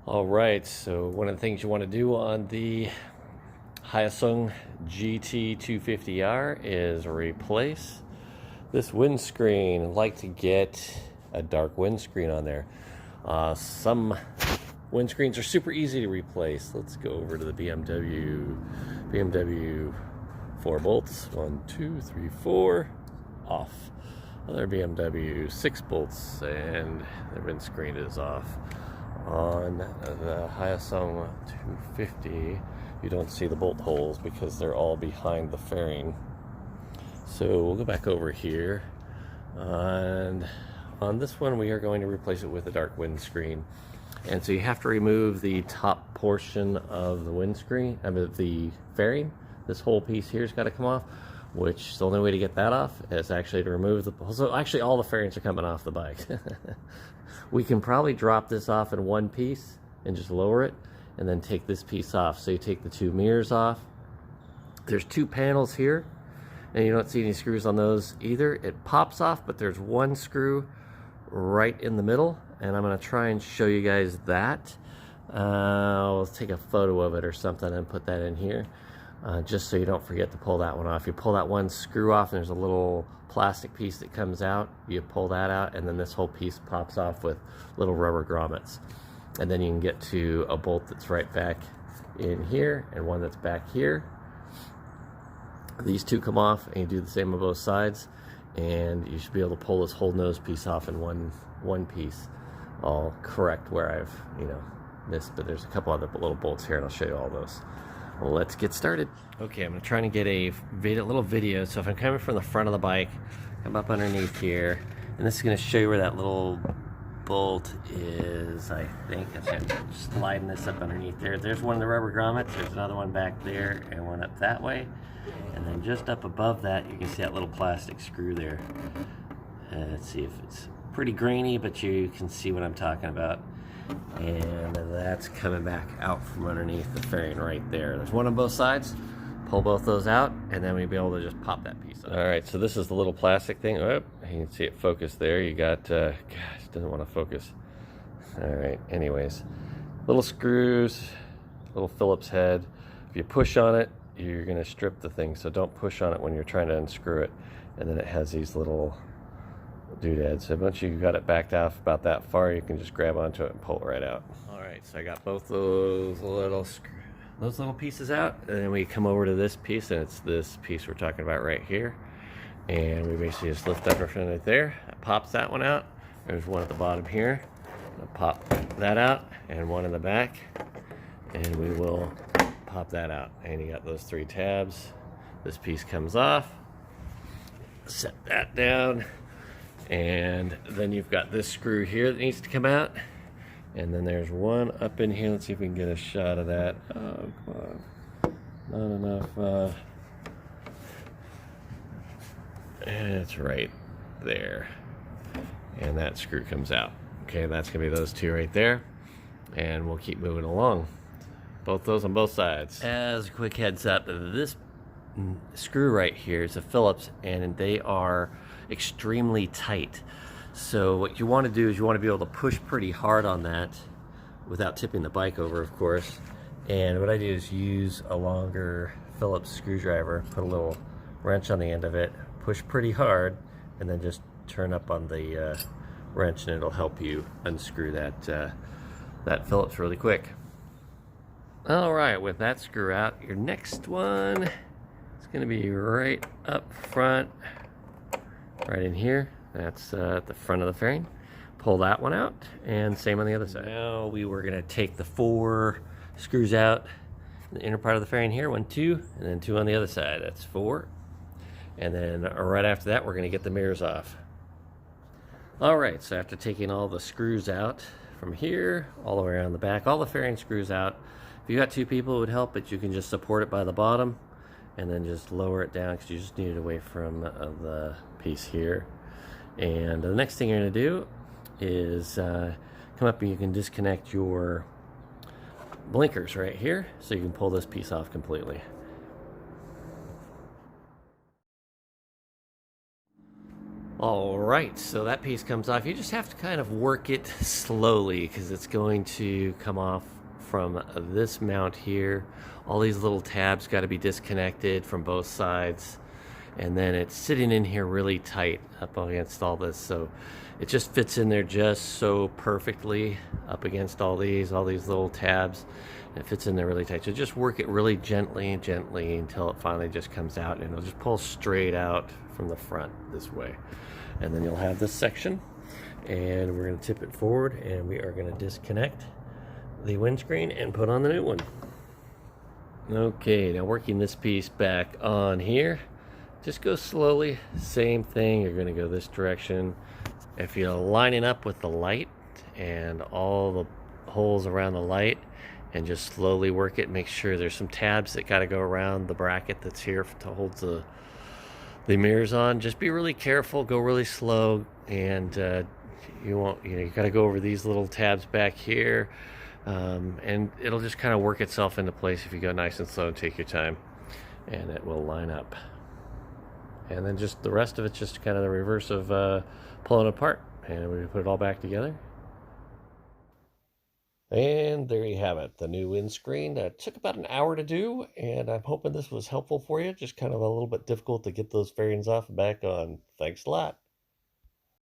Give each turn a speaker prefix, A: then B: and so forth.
A: All right, so one of the things you want to do on the Hyosung GT250R is replace this windscreen. I like to get a dark windscreen on there. Some windscreens are super easy to replace. Let's go over to the BMW 4 bolts. 1, 2, 3, 4, off. Other BMW 6 bolts and the windscreen is off. On the Hyosung 250, you don't see the bolt holes because they're all behind the fairing. So we'll go back over here, and on this one we are going to replace it with a dark windscreen. And so you have to remove the top portion of the windscreen, the fairing. This whole piece here's got to come off, which the only way to get that off is actually to remove the, so actually all the fairings are coming off the bike. We can probably drop this off in one piece and just lower it and then take this piece off. So you take the two mirrors off. There's two panels here and you don't see any screws on those either. It pops off, but there's one screw right in the middle, and I'm going to try and show you guys that. I'll take a photo of it or something and put that in here. Just so you don't forget to pull that one off. You pull that one screw off and there's a little plastic piece that comes out. You pull that out and then this whole piece pops off with little rubber grommets. And then you can get to a bolt that's right back in here and one that's back here. These two come off and you do the same on both sides, and you should be able to pull this whole nose piece off in one piece. I'll correct where I've missed, but there's a couple other little bolts here and I'll show you all those. Well, let's get started. Okay, I'm trying to get a little video. So if I'm coming from the front of the bike, come up underneath here, and this is going to show you where that little bolt is. I think I'm just sliding this up underneath there. There's one of the rubber grommets. There's another one back there and one up that way. And then just up above that, you can see that little plastic screw there. Let's see if it's pretty grainy, but you can see what I'm talking about. And that's coming back out from underneath the fairing right there. There's one on both sides. Pull both those out, and then we'll be able to just pop that piece up. All right, so this is the little plastic thing. Oh, you can see it focused there. You got, gosh, it doesn't want to focus. All right, anyways, little screws, little Phillips head. If you push on it, you're gonna strip the thing, so don't push on it when you're trying to unscrew it. And then it has these little doodads. So once you've got it backed off about that far, you can just grab onto it and pull it right out. All right, so I got both those little pieces out, and then we come over to this piece, and it's this piece we're talking about right here. And we basically just lift up right there. That pops that one out. There's one at the bottom here. I'll pop that out, and one in the back, and we will pop that out. And you got those three tabs. This piece comes off. Set that down. And then you've got this screw here that needs to come out, and then there's one up in here. Let's see if we can get a shot of that. Oh, come on, not enough. And it's right there, and that screw comes out. Okay, that's gonna be those two right there, and we'll keep moving along. Both those on both sides. As a quick heads up, this screw right here is a Phillips, and they are extremely tight. So what you want to do is you want to be able to push pretty hard on that without tipping the bike over, of course. And what I do is use a longer Phillips screwdriver, put a little wrench on the end of it, push pretty hard, and then just turn up on the wrench, and it'll help you unscrew that Phillips really quick. All right, with that screw out, your next one is going to be right up front, right in here. That's at the front of the fairing. Pull that one out, and same on the other side. Now we were going to take the 4 screws out, the inner part of the fairing here, 1, 2, and then 2 on the other side. That's 4. And then right after that, we're going to get the mirrors off. All right, so after taking all the screws out from here all the way around the back, all the fairing screws out. If you got 2 people, it would help, but you can just support it by the bottom and then just lower it down, because you just need it away from the piece here. And the next thing you're going to do is come up and you can disconnect your blinkers right here, so you can pull this piece off completely. All right, so that piece comes off. You just have to kind of work it slowly because it's going to come off from this mount here. All these little tabs got to be disconnected from both sides. And then it's sitting in here really tight up against all this. So it just fits in there just so perfectly up against all these little tabs. And it fits in there really tight. So just work it really gently until it finally just comes out, and it'll just pull straight out from the front this way. And then you'll have this section, and we're going to tip it forward, and we are going to disconnect the windscreen and put on the new one. Okay, now working this piece back on here, just go slowly. Same thing, you're going to go this direction. If you're lining up with the light and all the holes around the light, and just slowly work it, make sure there's some tabs that got to go around the bracket that's here to hold the mirrors on. Just be really careful, go really slow, and you got to go over these little tabs back here, and it'll just kind of work itself into place if you go nice and slow and take your time, and it will line up. And then just the rest of it's just kind of the reverse of pulling apart, and we're going to put it all back together. And there you have it, the new windscreen. It took about an hour to do, and I'm hoping this was helpful for you. Just kind of a little bit difficult to get those fairings off and back on. Thanks a lot.